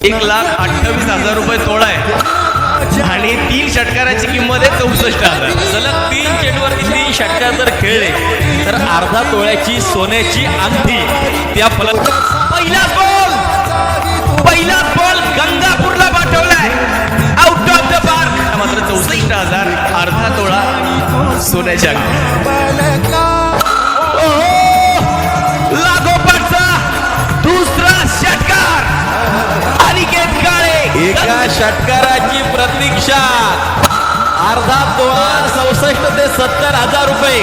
1,28,000 रुपये तोळा आहे आणि 3 षटकाराची किंमत आहे 64,000. सलग 3 चेंडूवरती 3 षटकार जर खेळले तर अर्धा तोळ्याची सोन्याची अंगठी त्या पहिला बॉल गंगापूरला पाठवलाय आउट ऑफ द पार्क. मात्र 64,000 अर्धा तोळा सोन्याची अंगठी. लागोपाठचा दुसरा षटकार अनिकेत काळे. एका षटकाराची प्रतीक्षा अर्धा तोळा 66 ते 70,000 रुपये.